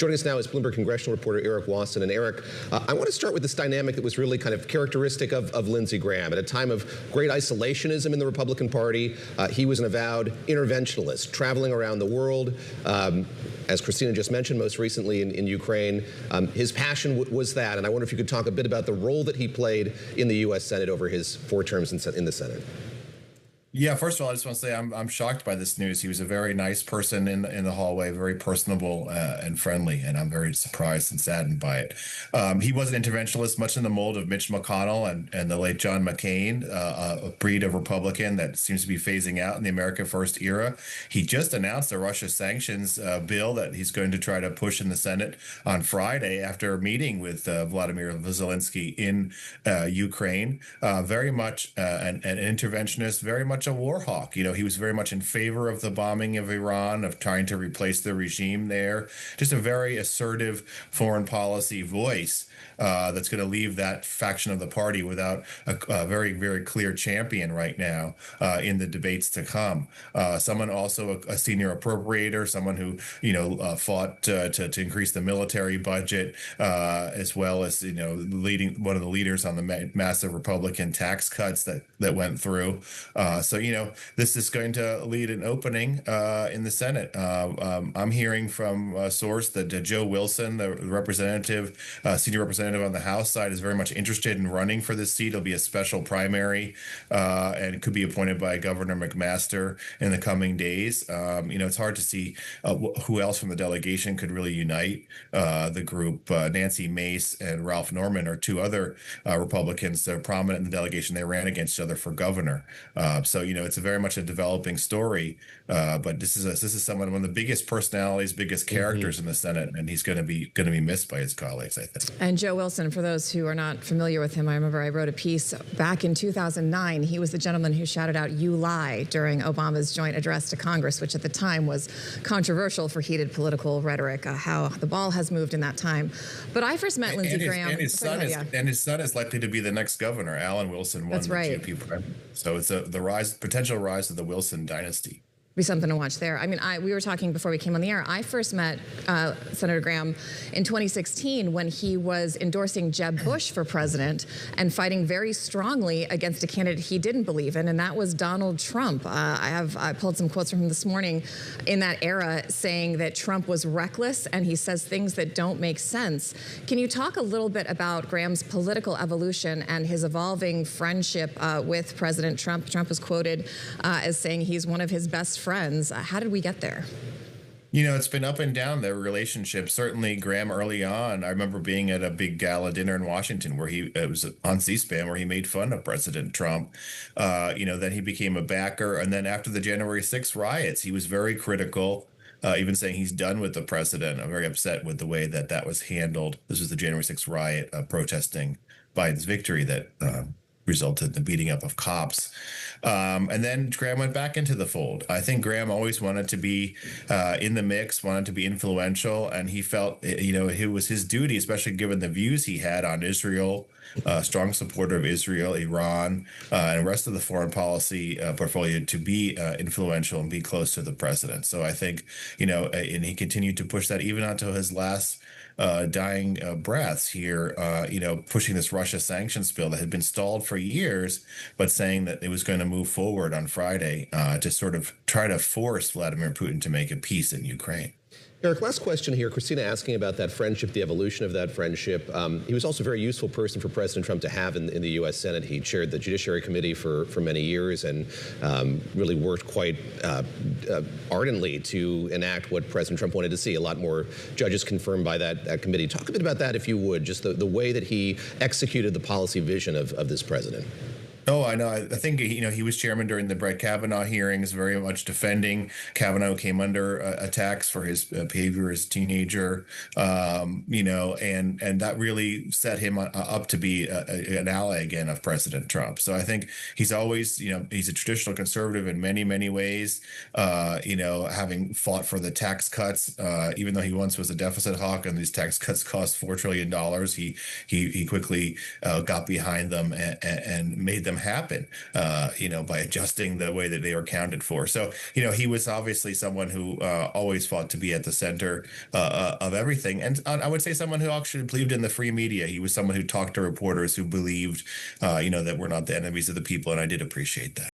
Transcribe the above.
Joining us now is Bloomberg Congressional reporter Erik Wasson. And Erik, I want to start with this dynamic that was really kind of characteristic of Lindsey Graham. At a time of great isolationism in the Republican Party, he was an avowed interventionalist, traveling around the world. As Christina just mentioned, most recently in Ukraine. His passion was that, and I wonder if you could talk a bit about the role that he played in the U.S. Senate over his 4 terms in the Senate. Yeah, first of all, I just want to say I'm shocked by this news. He was a very nice person in the hallway, very personable and friendly, and I'm very surprised and saddened by it. He was an interventionalist, much in the mold of Mitch McConnell and the late John McCain, a breed of Republican that seems to be phasing out in the America First era. He just announced a Russia sanctions bill that he's going to try to push in the Senate on Friday after a meeting with Vladimir Zelensky in Ukraine. Very much an interventionist, very much a war hawk. You know, he was very much in favor of the bombing of Iran, of trying to replace the regime there. Just a very assertive foreign policy voice that's going to leave that faction of the party without a very, very clear champion right now in the debates to come. Someone also a senior appropriator, someone who, fought to increase the military budget, as well as, leading one of the leaders on the massive Republican tax cuts that went through. So, this is going to lead an opening in the Senate. I'm hearing from a source that Joe Wilson, the representative, senior representative on the House side, is very much interested in running for this seat. It'll be a special primary and could be appointed by Governor McMaster in the coming days. It's hard to see who else from the delegation could really unite the group. Nancy Mace and Ralph Norman are 2 other Republicans that are prominent in the delegation. They ran against each other for governor. So it's very much a developing story. But this is someone, one of the biggest personalities, biggest characters in the Senate, and he's going to be missed by his colleagues, I think. And Joe Wilson, for those who are not familiar with him, I remember I wrote a piece back in 2009. He was the gentleman who shouted out "You lie" during Obama's joint address to Congress, which at the time was controversial for heated political rhetoric. How the ball has moved in that time. But I first met Lindsey Graham. And his son is likely to be the next governor. Alan Wilson won the GOP primary. So it's the potential rise of the Wilson dynasty. Be something to watch there. I mean, we were talking before we came on the air. I first met Senator Graham in 2016 when he was endorsing Jeb Bush for president and fighting very strongly against a candidate he didn't believe in, and that was Donald Trump. I pulled some quotes from him this morning in that era saying that Trump was reckless and he says things that don't make sense. Can you talk a little bit about Graham's political evolution and his evolving friendship with President Trump? Trump was quoted as saying he's one of his best friends. How did we get there? It's been up and down, their relationship. Certainly Graham early on, I remember being at a big gala dinner in Washington where it was on C-SPAN where he made fun of President Trump. Then he became a backer. And then after the January 6th riots, he was very critical, even saying he's done with the president. I'm very upset with the way that was handled. This was the January 6th riot protesting Biden's victory that resulted in the beating up of cops. And then Graham went back into the fold. I think Graham always wanted to be in the mix, wanted to be influential, and he felt, it was his duty, especially given the views he had on Israel, strong supporter of Israel, Iran, and the rest of the foreign policy portfolio, to be influential and be close to the president. So I think, and he continued to push that even until his last dying breaths here, pushing this Russia sanctions bill that had been stalled for years, but saying that it was going to move forward on Friday to sort of try to force Vladimir Putin to make a peace in Ukraine. Erik, last question here. Christina asking about that friendship, the evolution of that friendship. He was also a very useful person for President Trump to have in the U.S. Senate. He chaired the Judiciary Committee for many years and really worked quite ardently to enact what President Trump wanted to see. A lot more judges confirmed by that committee. Talk a bit about that, if you would, just the way that he executed the policy vision of this president. Oh, I know. I think, he was chairman during the Brett Kavanaugh hearings, very much defending Kavanaugh, came under attacks for his behavior as a teenager, and that really set him up to be an ally again of President Trump. So I think he's always, he's a traditional conservative in many, many ways, having fought for the tax cuts, even though he once was a deficit hawk and these tax cuts cost $4 trillion, he quickly got behind them and made them them happen, by adjusting the way that they were accounted for. So, he was obviously someone who always fought to be at the center of everything. And I would say someone who actually believed in the free media. He was someone who talked to reporters who believed, that we're not the enemies of the people. And I did appreciate that.